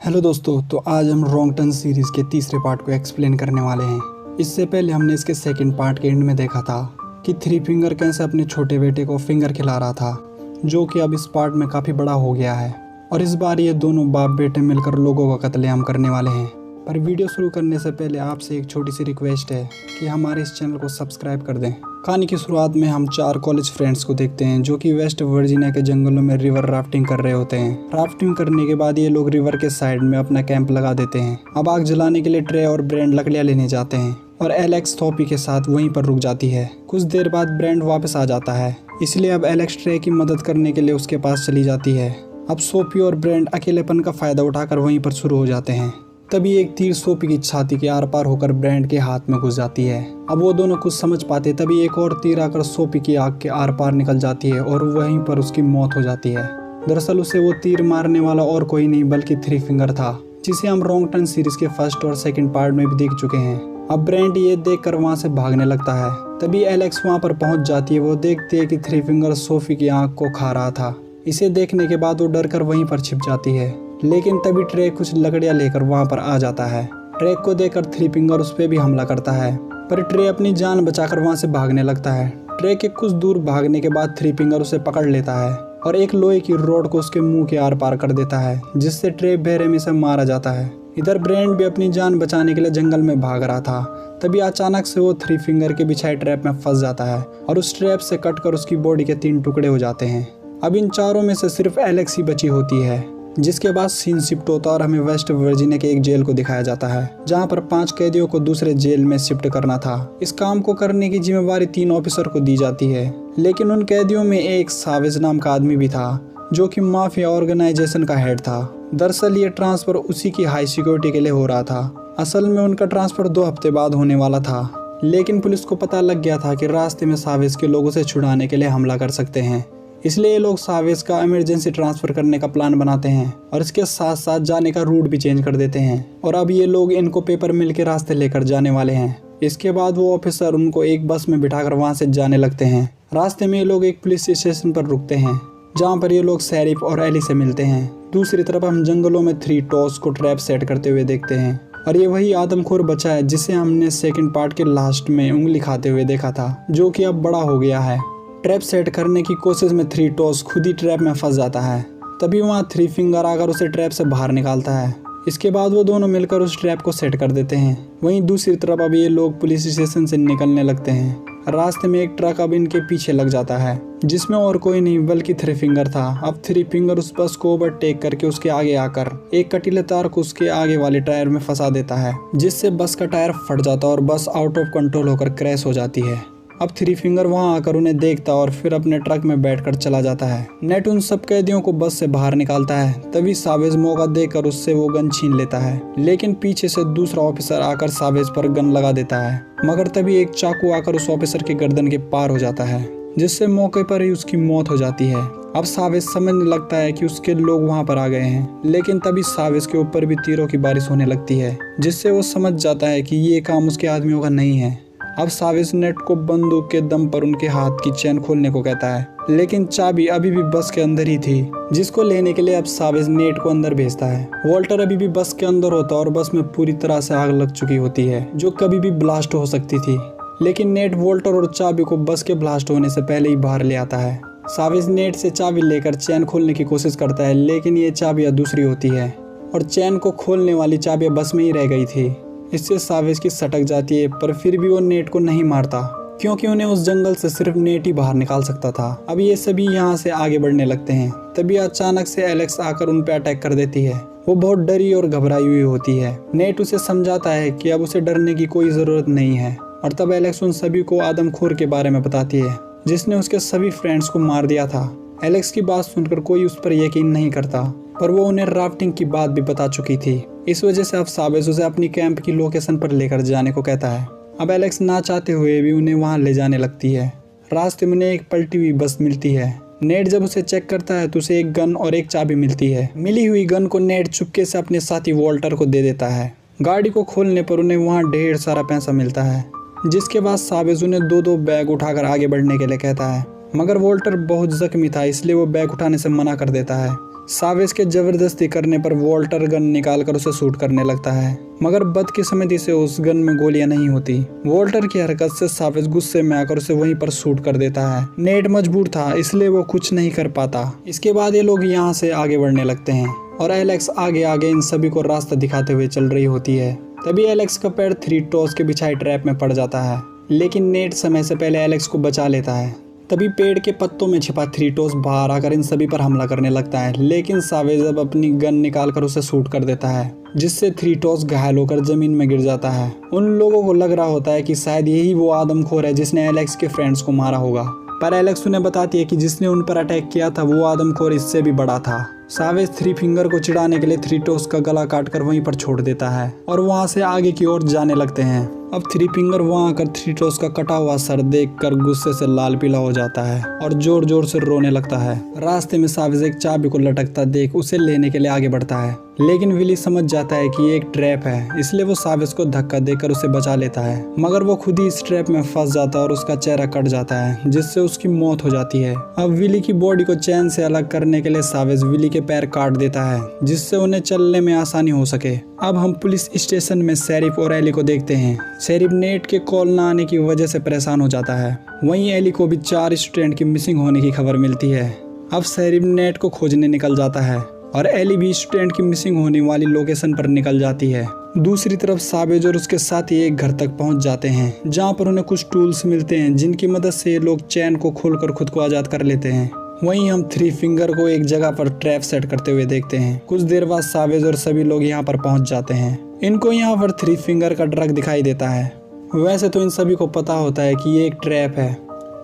Hello दोस्तों, तो आज हम रॉन्ग टर्न सीरीज़ के तीसरे पार्ट को एक्सप्लेन करने वाले हैं। इससे पहले हमने इसके सेकंड पार्ट के एंड में देखा था कि थ्री फिंगर कैसे अपने छोटे बेटे को फिंगर खिला रहा था, जो कि अब इस पार्ट में काफ़ी बड़ा हो गया है और इस बार ये दोनों बाप बेटे मिलकर लोगों का कत्लेआम करने वाले हैं। पर वीडियो शुरू करने से पहले आपसे एक छोटी सी रिक्वेस्ट है कि हमारे इस चैनल को सब्सक्राइब कर दें। कहानी की शुरुआत में हम 4 कॉलेज फ्रेंड्स को देखते हैं जो कि वेस्ट वर्जीनिया के जंगलों में रिवर राफ्टिंग कर रहे होते हैं। राफ्टिंग करने के बाद ये लोग रिवर के साइड में अपना कैंप लगा देते हैं। अब आग जलाने के लिए ट्रे और ब्रेंड लकड़ियाँ लेने जाते हैं और एलेक्स थोपी के साथ वहीं पर रुक जाती है। कुछ देर बाद ब्रेंड वापस आ जाता है, इसलिए अब एलेक्स ट्रे की मदद करने के लिए उसके पास चली जाती है। अब सोफी और ब्रेंड अकेलेपन का फायदा उठाकर वहीं पर शुरू हो जाते हैं। तभी एक तीर सोफी की छाती के आर पार होकर ब्रेंड के हाथ में घुस जाती है। अब वो दोनों कुछ समझ पाते तभी एक और तीर आकर सोफी की आंख के आर पार निकल जाती है और वहीं पर उसकी मौत हो जाती है। दरअसल उसे वो तीर मारने वाला और कोई नहीं बल्कि थ्री फिंगर था, जिसे हम रॉन्ग टर्न सीरीज के फर्स्ट और सेकंड पार्ट में भी देख चुके हैं। अब ब्रेंड ये देखकर वहाँ से भागने लगता है। तभी एलेक्स वहाँ पर पहुँच जाती है। वो देखती है कि थ्री फिंगर सोफी की आंख को खा रहा था। इसे देखने के बाद वो डर कर वहीं पर छिप जाती है, लेकिन तभी ट्रे कुछ लकड़ियां लेकर वहां पर आ जाता है। ट्रे को देखकर थ्री फिंगर उस पर भी हमला करता है, पर ट्रे अपनी जान बचाकर वहां से भागने लगता है। ट्रे के कुछ दूर भागने के बाद थ्री फिंगर उसे पकड़ लेता है और एक लोहे की रॉड को उसके मुंह के आर पार कर देता है, जिससे ट्रे बेरहमी से मारा जाता है। इधर ब्रेंड भी अपनी जान बचाने के लिए जंगल में भाग रहा था। तभी अचानक से वो थ्री फिंगर के बिछाए ट्रैप में फंस जाता है और उस ट्रैप से कटकर उसकी बॉडी के 3 टुकड़े हो जाते हैं। अब इन चारों में से सिर्फ एलेक्स ही बची होती है, जिसके बाद सीन शिफ्ट होता और हमें वेस्ट वर्जीनिया के एक जेल को दिखाया जाता है, जहां पर 5 कैदियों को दूसरे जेल में शिफ्ट करना था। इस काम को करने की जिम्मेवारी 3 ऑफिसर को दी जाती है, लेकिन उन कैदियों में एक सावेज नाम का आदमी भी था, जो कि माफिया ऑर्गेनाइजेशन का हेड था। दरअसल ये ट्रांसफर उसी की हाई सिक्योरिटी के लिए हो रहा था। असल में उनका ट्रांसफर 2 हफ्ते बाद होने वाला था, लेकिन पुलिस को पता लग गया था कि रास्ते में सावेज के लोगों से छुड़ाने के लिए हमला कर सकते हैं, इसलिए ये लोग सावेज का इमरजेंसी ट्रांसफर करने का प्लान बनाते हैं और इसके साथ साथ जाने का रूट भी चेंज कर देते हैं। और अब ये लोग इनको पेपर मिल के रास्ते लेकर जाने वाले हैं। इसके बाद वो ऑफिसर उनको एक बस में बिठाकर वहां से जाने लगते हैं। रास्ते में ये लोग एक पुलिस स्टेशन पर रुकते हैं, जहाँ पर ये लोग शेरिफ और एली से मिलते हैं। दूसरी तरफ हम जंगलों में 3 टॉस को ट्रैप सेट करते हुए देखते हैं, और ये वही आदमखोर बच्चा है जिसे हमने सेकंड पार्ट के लास्ट में उंगली खाते हुए देखा था, जो कि अब बड़ा हो गया है। ट्रैप सेट करने की कोशिश में 3 टॉस खुद ही ट्रैप में फंस जाता है। तभी वहाँ थ्री फिंगर आकर उसे ट्रैप से बाहर निकालता है। इसके बाद वो दोनों मिलकर उस ट्रैप को सेट कर देते हैं। वहीं दूसरी तरफ अब ये लोग पुलिस स्टेशन से निकलने लगते हैं। रास्ते में एक ट्रक अब इनके पीछे लग जाता है, जिसमें और कोई नहीं बल्कि थ्री फिंगर था। अब थ्री फिंगर उस बस को ओवरटेक करके उसके आगे आकर एक कटीले तार को उसके आगे वाले टायर में फंसा देता है, जिससे बस का टायर फट जाता है और बस आउट ऑफ कंट्रोल होकर क्रैश हो जाती है। अब थ्री फिंगर वहां आकर उन्हें देखता और फिर अपने ट्रक में बैठकर चला जाता है। नेट उन सब कैदियों को बस से बाहर निकालता है। तभी सावेज मौका देकर उससे वो गन छीन लेता है, लेकिन पीछे से दूसरा ऑफिसर आकर सावेज पर गन लगा देता है। मगर तभी एक चाकू आकर उस ऑफिसर के गर्दन के पार हो जाता है, जिससे मौके पर ही उसकी मौत हो जाती है। अब सावेज समझने लगता है कि उसके लोग वहां पर आ गए हैं, लेकिन तभी सावेज के ऊपर भी तीरों की बारिश होने लगती है, जिससे वो समझ जाता है कि ये काम उसके आदमियों का नहीं है। अब सावेज नेट को बंदूक के दम पर उनके हाथ की चेन खोलने को कहता है, लेकिन चाबी अभी भी बस के अंदर ही थी, जिसको लेने के लिए अब सावेज नेट को अंदर भेजता है। वॉल्टर अभी भी बस के अंदर होता और बस में पूरी तरह से आग लग चुकी होती है, जो कभी भी ब्लास्ट हो सकती थी। लेकिन नेट वॉल्टर और चाबी को बस के ब्लास्ट होने से पहले ही बाहर ले आता है। सावेज नेट से चाबी लेकर चैन खोलने की कोशिश करता है, लेकिन ये चाबियां दूसरी होती है और चैन को खोलने वाली चाबियां बस में ही रह गई थी। इससे सावेज की सटक जाती है, पर फिर भी वो नेट को नहीं मारता, क्योंकि उन्हें उस जंगल से सिर्फ नेट ही बाहर निकाल सकता था। अब ये सभी यहाँ से आगे बढ़ने लगते हैं। तभी अचानक से एलेक्स आकर उन पे अटैक कर देती है। वो बहुत डरी और घबराई हुई होती है। नेट उसे समझाता है कि अब उसे डरने की कोई जरूरत नहीं है, और तब एलेक्स उन सभी को आदमखोर के बारे में बताती है, जिसने उसके सभी फ्रेंड्स को मार दिया था। एलेक्स की बात सुनकर कोई उस पर यकीन नहीं करता, पर वो उन्हें राफ्टिंग की बात भी बता चुकी थी। इस वजह से अब सावेज उसे अपनी कैंप की लोकेशन पर लेकर जाने को कहता है। अब एलेक्स ना चाहते हुए भी उन्हें वहां ले जाने लगती है। रास्ते में उन्हें एक पलटी हुई बस मिलती है। नेट जब उसे चेक करता है तो उसे एक गन और एक चाबी मिलती है। मिली हुई गन को नेट चुपके से अपने साथी वॉल्टर को दे देता है। गाड़ी को खोलने पर उन्हें वहाँ ढेर सारा पैसा मिलता है, जिसके बाद सावेज उन्हें 2-2 बैग उठाकर आगे बढ़ने के लिए कहता है। मगर वॉल्टर बहुत जख्मी था, इसलिए वो बैग उठाने से मना कर देता है। सावेज के जबरदस्ती करने पर वॉल्टर गन निकालकर उसे शूट करने लगता है, मगर बदकिस्मती से उस गन में गोलियां नहीं होती। वॉल्टर की हरकत से सावेज गुस्से में आकर उसे वहीं पर शूट कर देता है। नेट मजबूर था, इसलिए वो कुछ नहीं कर पाता। इसके बाद ये लोग यहाँ से आगे बढ़ने लगते हैं और एलेक्स आगे आगे इन सभी को रास्ता दिखाते हुए चल रही होती है। तभी एलेक्स का पैर 3 टॉस के बिछाई ट्रैप में पड़ जाता है, लेकिन नेट समय से पहले एलेक्स को बचा लेता है। तभी पेड़ के पत्तों में छिपा 3 टॉस बाहर आकर इन सभी पर हमला करने लगता है, लेकिन सावेज अब अपनी गन निकालकर उसे शूट कर देता है, जिससे 3 टॉस घायल होकर जमीन में गिर जाता है। उन लोगों को लग रहा होता है कि शायद यही वो आदमखोर है जिसने एलेक्स के फ्रेंड्स को मारा होगा, पर एलेक्स उन्हें बताती है कि जिसने उन पर अटैक किया था वो आदमखोर इससे भी बड़ा था। सावेज 3 फिंगर को चिढ़ाने के लिए 3 टॉस का गला काटकर वहीं पर छोड़ देता है और वहां से आगे की ओर जाने लगते हैं। अब 3 फिंगर वहां आकर 3 टॉस का कटा हुआ सर देखकर गुस्से से लाल पीला हो जाता है और जोर जोर से रोने लगता है। रास्ते में सावेज एक चाबी को लटकता देख उसे लेने के लिए आगे बढ़ता है, लेकिन विली समझ जाता है कि ये एक ट्रैप है, इसलिए वो सावेज को धक्का देकर उसे बचा लेता है, मगर वो खुद ही इस ट्रैप में फंस जाता है और उसका चेहरा कट जाता है, जिससे उसकी मौत हो जाती है। अब विली की बॉडी को चैन से अलग करने के लिए सावेज विली के पैर काट देता है, जिससे उन्हें चलने में आसानी हो सके। अब हम पुलिस स्टेशन में शेरिफ और एली को देखते हैं। शेरिफ नेट के कॉल न आने की वजह से परेशान हो जाता है। वहीं एली को भी 4 स्टूडेंट की मिसिंग होने की खबर मिलती है। अब शेरिफ नेट को खोजने निकल जाता है और एली भी स्टूडेंट की मिसिंग होने वाली लोकेशन पर निकल जाती है। दूसरी तरफ सावेज और उसके साथी एक घर तक पहुंच जाते हैं, जहां पर उन्हें कुछ टूल्स मिलते हैं जिनकी मदद से ये लोग चैन को खोलकर खुद को आजाद कर लेते हैं। वहीं हम 3 फिंगर को एक जगह पर ट्रैप सेट करते हुए देखते हैं। कुछ देर बाद सावेज और सभी लोग यहाँ पर पहुंच जाते हैं। इनको यहाँ पर 3 फिंगर का ट्रक दिखाई देता है। वैसे तो इन सभी को पता होता है कि ये एक ट्रैप है,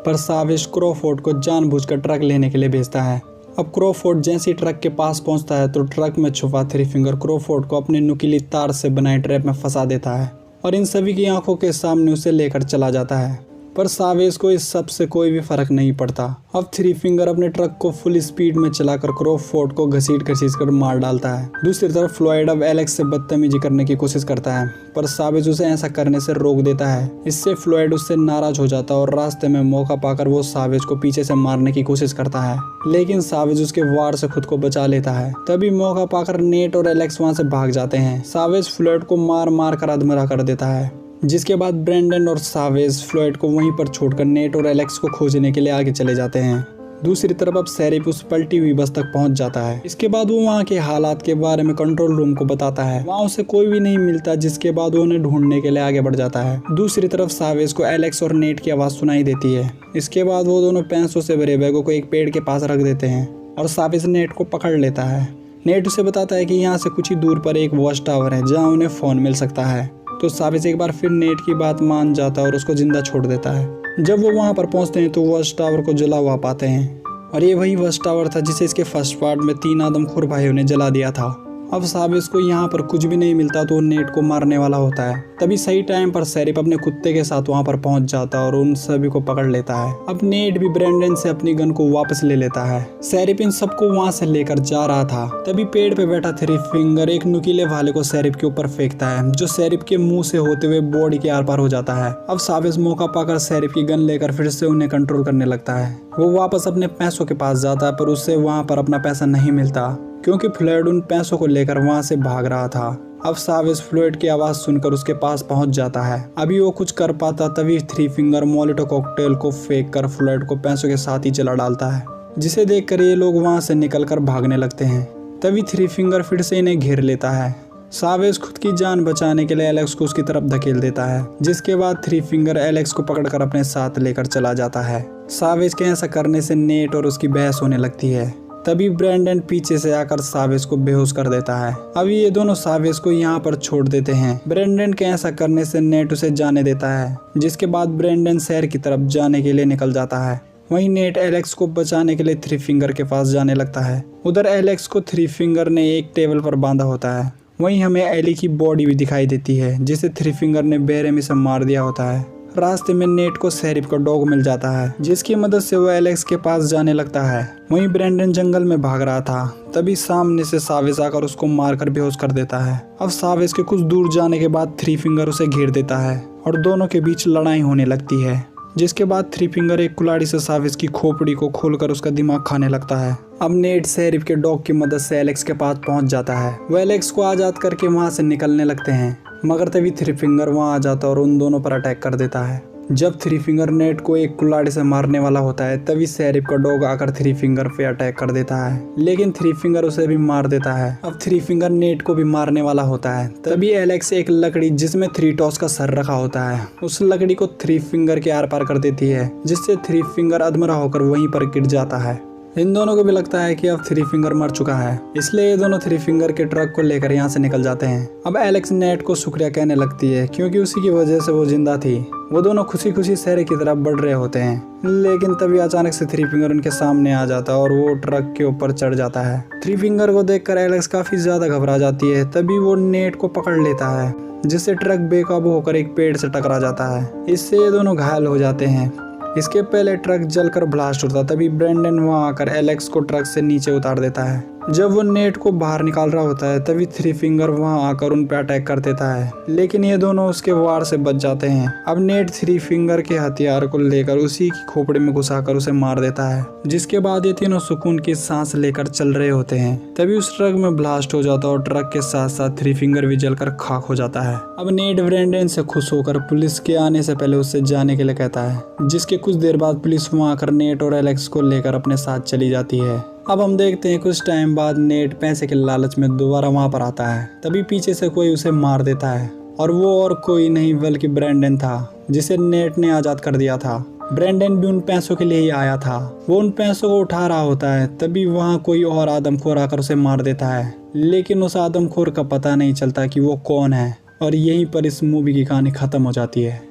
पर सावेज क्रॉफोर्ड को जानबूझकर ट्रक लेने के लिए भेजता है। अब क्रॉफोर्ड जैसे ही ट्रक के पास पहुंचता है तो ट्रक में छुपा 3 फिंगर क्रॉफोर्ड को अपनी नुकीली तार से बनाए ट्रैप में फंसा देता है और इन सभी की आंखों के सामने उसे लेकर चला जाता है। पर सावेज को इस सब से कोई भी फर्क नहीं पड़ता। अब 3 फिंगर अपने ट्रक को फुल स्पीड में चलाकर क्रॉफोर्ड को घसीट कर मार डालता है। दूसरी तरफ फ्लॉयड अब एलेक्स से बदतमीजी करने की कोशिश करता है, पर सावेज उसे ऐसा करने से रोक देता है। इससे फ्लॉयड उससे नाराज हो जाता है और रास्ते में मौका पाकर वो सावेज को पीछे से मारने की कोशिश करता है, लेकिन सावेज उसके वार से खुद को बचा लेता है। तभी मौका पाकर नेट और एलेक्स वहाँ से भाग जाते हैं। सावेज फ्लॉयड को मार मार कर अधमरा कर देता है, जिसके बाद ब्रेंडन और सावेज फ्लॉयड को वहीं पर छोड़कर नेट और एलेक्स को खोजने के लिए आगे चले जाते हैं। दूसरी तरफ अब शेरिफ उस पलटी हुई बस तक पहुंच जाता है। इसके बाद वो वहाँ के हालात के बारे में कंट्रोल रूम को बताता है। वहाँ उसे कोई भी नहीं मिलता, जिसके बाद वो उन्हें ढूंढने के लिए आगे बढ़ जाता है। दूसरी तरफ सावेज को एलेक्स और नेट की आवाज़ सुनाई देती है। इसके बाद वो दोनों पैसों से भरे बैगों को एक पेड़ के पास रख देते हैं और सावेज नेट को पकड़ लेता है। नेट उसे बताता है कि यहाँ से कुछ ही दूर पर एक वॉच टावर है जहाँ उन्हें फ़ोन मिल सकता है। तो सावेज एक बार फिर नेट की बात मान जाता है और उसको जिंदा छोड़ देता है। जब वो वहाँ पर पहुँचते हैं तो वॉच टावर को जला हुआ पाते हैं और ये वही वॉच टावर था जिसे इसके फर्स्ट पार्ट में 3 आदमखोर भाइयों ने जला दिया था। अब सावेज को यहाँ पर कुछ भी नहीं मिलता तो वो नेट को मारने वाला होता है। तभी सही टाइम पर शेरिफ अपने कुत्ते के साथ वहाँ पर पहुँच जाता है और उन सभी को पकड़ लेता है। अब नेट भी ब्रेंडन से अपनी गन को वापस ले लेता है। शेरिफ इन सबको वहाँ से लेकर जा रहा था। तभी पेड़ पे बैठा 3 फिंगर एक नुकीले भाले को शेरिफ के ऊपर फेंकता है, जो शेरिफ के मुंह से होते हुए बॉडी के आर पार हो जाता है। अब सावेज मौका पाकर शेरिफ की गन लेकर फिर से उन्हें कंट्रोल करने लगता है। वो वापस अपने पैसों के पास जाता है, पर उससे वहाँ पर अपना पैसा नहीं मिलता, क्योंकि फ्लॉयड उन पैसों को लेकर वहां से भाग रहा था। अब सावेज फ्लॉयड की आवाज सुनकर उसके पास पहुंच जाता है। अभी वो कुछ कर पाता तभी 3 फिंगर मोलिटो कॉकटेल को फेंक कर फ्लॉयड को पैसों के साथ ही चला डालता है, जिसे देखकर ये लोग वहां से निकलकर भागने लगते हैं। तभी 3 फिंगर फिर से इन्हें घेर लेता है। सावेज खुद की जान बचाने के लिए एलेक्स को उसकी तरफ धकेल देता है, जिसके बाद 3 फिंगर एलेक्स को पकड़कर अपने साथ लेकर चला जाता है। सावेज के ऐसा करने से नेट और उसकी बहस होने लगती है। तभी ब्रेंडन पीछे से आकर सावेज को बेहोश कर देता है। अभी ये दोनों सावेज को यहाँ पर छोड़ देते हैं। ब्रेंडन के ऐसा करने से नेट उसे जाने देता है, जिसके बाद ब्रेंडन शहर की तरफ जाने के लिए निकल जाता है। वहीं नेट एलेक्स को बचाने के लिए 3 फिंगर के पास जाने लगता है। उधर एलेक्स को 3 फिंगर ने एक टेबल पर बांधा होता है। वहीं हमें एली की बॉडी भी दिखाई देती है, जिसे 3 फिंगर ने बेरहमी से मार दिया होता है। रास्ते में नेट को शेरिफ का डॉग मिल जाता है, जिसकी मदद से वो एलेक्स के पास जाने लगता है। वहीं ब्रेंडन जंगल में भाग रहा था, तभी सामने से सावेज आकर उसको मारकर बेहोश कर देता है। अब सावेज के कुछ दूर जाने के बाद 3 फिंगर उसे घेर देता है और दोनों के बीच लड़ाई होने लगती है, जिसके बाद 3 फिंगर एक कुल्हाड़ी से सावेज की खोपड़ी को खोलकर उसका दिमाग खाने लगता है। अब नेट शेरिफ के डॉग की मदद से एलेक्स के पास पहुंच जाता है। वो एलेक्स को आज़ाद करके वहां से निकलने लगते हैं, मगर तभी थ्री फिंगर वहां आ जाता है और उन दोनों पर अटैक कर देता है। जब थ्री फिंगर नेट को एक कुल्हाड़ी से मारने वाला होता है, तभी शेरिफ का डॉग आकर थ्री फिंगर पे अटैक कर देता है, लेकिन थ्री फिंगर उसे भी मार देता है। अब थ्री फिंगर नेट को भी मारने वाला होता है, तभी एलेक्स एक लकड़ी जिसमें थ्री टॉस का सर रखा होता है, उस लकड़ी को थ्री फिंगर के आर पार कर देती है, जिससे थ्री फिंगर अधमरा होकर वहीं पर गिर जाता है। इन दोनों को भी लगता है कि अब थ्री फिंगर मर चुका है, इसलिए ये दोनों थ्री फिंगर के ट्रक को लेकर यहाँ से निकल जाते हैं। अब एलेक्स नेट को शुक्रिया कहने लगती है, क्योंकि उसी की वजह से वो जिंदा थी। वो दोनों खुशी खुशी शहर की तरफ बढ़ रहे होते हैं, लेकिन तभी अचानक से थ्री फिंगर उनके सामने आ जाता है और वो ट्रक के ऊपर चढ़ जाता है। थ्री फिंगर को देखकर एलेक्स काफी ज्यादा घबरा जाती है, तभी वो नेट को पकड़ लेता है, जिससे ट्रक बेकाबू होकर एक पेड़ से टकरा जाता है। इससे ये दोनों घायल हो जाते हैं। इसके पहले ट्रक जलकर ब्लास्ट होता, तभी ब्रेंडन वहां आकर एलेक्स को ट्रक से नीचे उतार देता है। जब वो नेट को बाहर निकाल रहा होता है, तभी थ्री फिंगर वहां आकर उन पर अटैक कर देता है, लेकिन ये दोनों उसके वार से बच जाते हैं। अब नेट थ्री फिंगर के हथियार को लेकर उसी की खोपड़ी में घुसाकर उसे मार देता है, जिसके बाद ये तीनों सुकून की सांस लेकर चल रहे होते हैं। तभी उस ट्रक में ब्लास्ट हो जाता है और ट्रक के साथ साथ थ्री फिंगर भी जलकर खाक हो जाता है। अब नेट ब्रेंडन से खुश होकर पुलिस के आने से पहले उससे जाने के लिए कहता है, जिसके कुछ देर बाद पुलिस वहां आकर नेट और एलेक्स को लेकर अपने साथ चली जाती है। अब हम देखते हैं कुछ टाइम बाद नेट पैसे के लालच में दोबारा वहां पर आता है, तभी पीछे से कोई उसे मार देता है, और वो और कोई नहीं बल्कि ब्रेंडन था, जिसे नेट ने आज़ाद कर दिया था। ब्रेंडन भी उन पैसों के लिए ही आया था। वो उन पैसों को उठा रहा होता है, तभी वहाँ कोई और आदमखोर आकर उसे मार देता है, लेकिन उस आदमखोर का पता नहीं चलता कि वो कौन है, और यहीं पर इस मूवी की कहानी खत्म हो जाती है।